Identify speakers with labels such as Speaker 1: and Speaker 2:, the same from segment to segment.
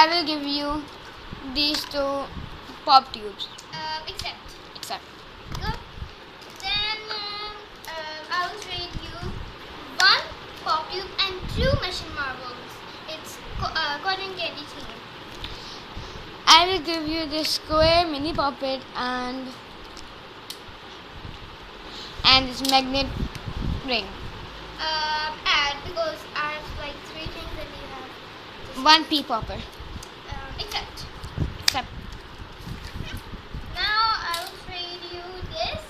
Speaker 1: I will give you these two pop tubes.
Speaker 2: Accept.
Speaker 1: Accept.
Speaker 2: Good. Then I will trade you one pop tube and two machine marbles. It's cotton candy theme.
Speaker 1: I will give you this square mini puppet and this magnet ring.
Speaker 2: Add, because I have like three things and you have just
Speaker 1: One pea popper.
Speaker 2: accept.
Speaker 1: Accept.
Speaker 2: Now I will trade you this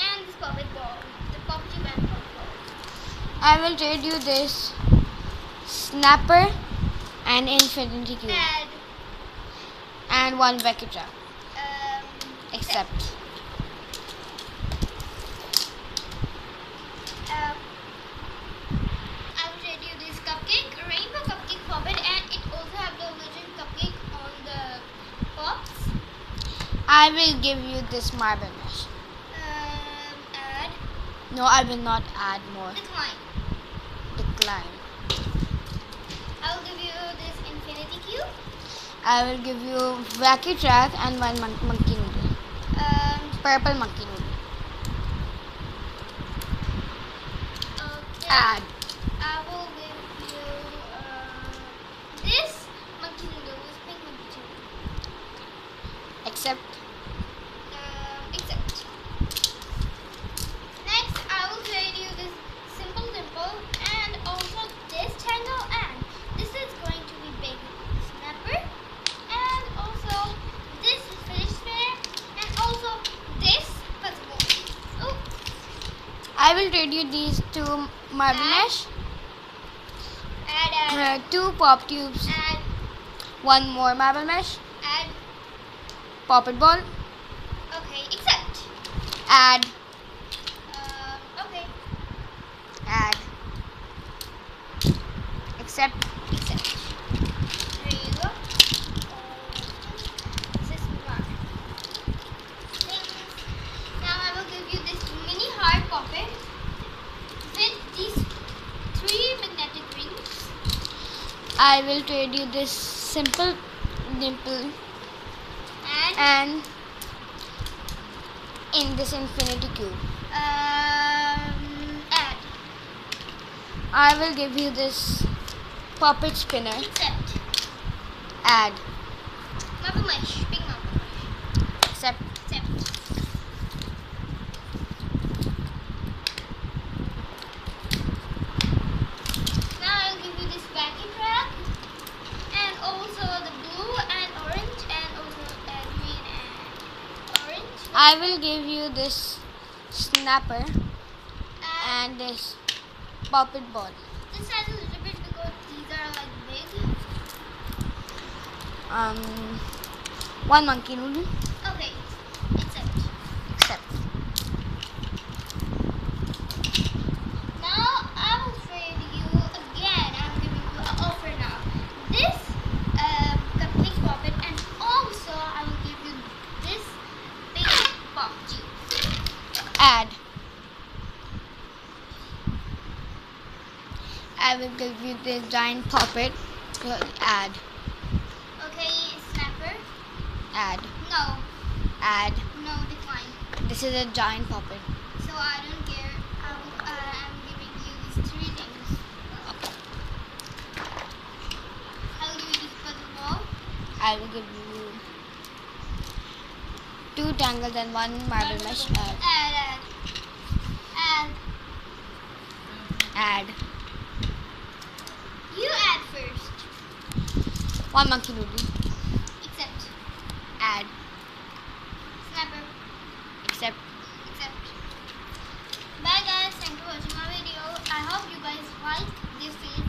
Speaker 2: and this puppet ball. The pop tube and puppet ball.
Speaker 1: I will trade you this snapper and infinity cube
Speaker 2: Add.
Speaker 1: and one vacuum trap.
Speaker 2: Accept.
Speaker 1: Accept.
Speaker 2: I will trade you this cupcake, rainbow cupcake puppet, and it also have the legend cupcake on the pops.
Speaker 1: I will give you this marble mesh.
Speaker 2: Add.
Speaker 1: No, I will not add more.
Speaker 2: Decline.
Speaker 1: Decline.
Speaker 2: I will give you this infinity cube.
Speaker 1: I will give you vacuum track and one monkey noodle. Purple monkey noodle.
Speaker 2: Okay.
Speaker 1: Add.
Speaker 2: I will give you this monkey noodle, this pink monkey noodle.
Speaker 1: Accept.
Speaker 2: Accept. Next, I will trade you this simple dimple and also this tangle, and this is going to be big snapper, and also this fidget spinner, and also this puzzle. Oh,
Speaker 1: I will trade you these two marble mesh,
Speaker 2: add,
Speaker 1: two pop tubes,
Speaker 2: add,
Speaker 1: one more marble mesh,
Speaker 2: add.
Speaker 1: poppet ball,
Speaker 2: Okay, accept.
Speaker 1: add,
Speaker 2: Okay,
Speaker 1: add, accept.
Speaker 2: accept. There you go. This is one. Now I will give you this mini heart puppet with these three magnetic rings.
Speaker 1: I will trade you this simple dimple
Speaker 2: And
Speaker 1: and in this infinity cube.
Speaker 2: add.
Speaker 1: I will give you this puppet spinner.
Speaker 2: Accept.
Speaker 1: Add,
Speaker 2: Marble mesh. Big marble mesh.
Speaker 1: accept.
Speaker 2: Accept. Now I'll give you this vacuum trap, and also the blue and orange, and also green and orange.
Speaker 1: I will give you this snapper
Speaker 2: And
Speaker 1: and this puppet ball.
Speaker 2: this has a little bit because these are like big.
Speaker 1: One monkey noodle.
Speaker 2: Okay, accept.
Speaker 1: Accept.
Speaker 2: Now I will trade you again. I'm giving you an offer now. This cupcake puppet, and also I will give you this big pop tube.
Speaker 1: Add. I will give you this giant puppet. Add.
Speaker 2: Okay, snapper.
Speaker 1: Add.
Speaker 2: No,
Speaker 1: Add.
Speaker 2: no, decline.
Speaker 1: This is a giant puppet.
Speaker 2: So I don't care. I'm giving you these three things. I'll give you this puzzle ball.
Speaker 1: I will give you two tangles and one marble mesh. Add.
Speaker 2: Add.
Speaker 1: Add.
Speaker 2: You add first.
Speaker 1: One monkey noodle.
Speaker 2: Accept.
Speaker 1: Add.
Speaker 2: Snapper.
Speaker 1: Accept.
Speaker 2: Accept. Bye guys. Thank you for watching my video. I hope you guys like this video.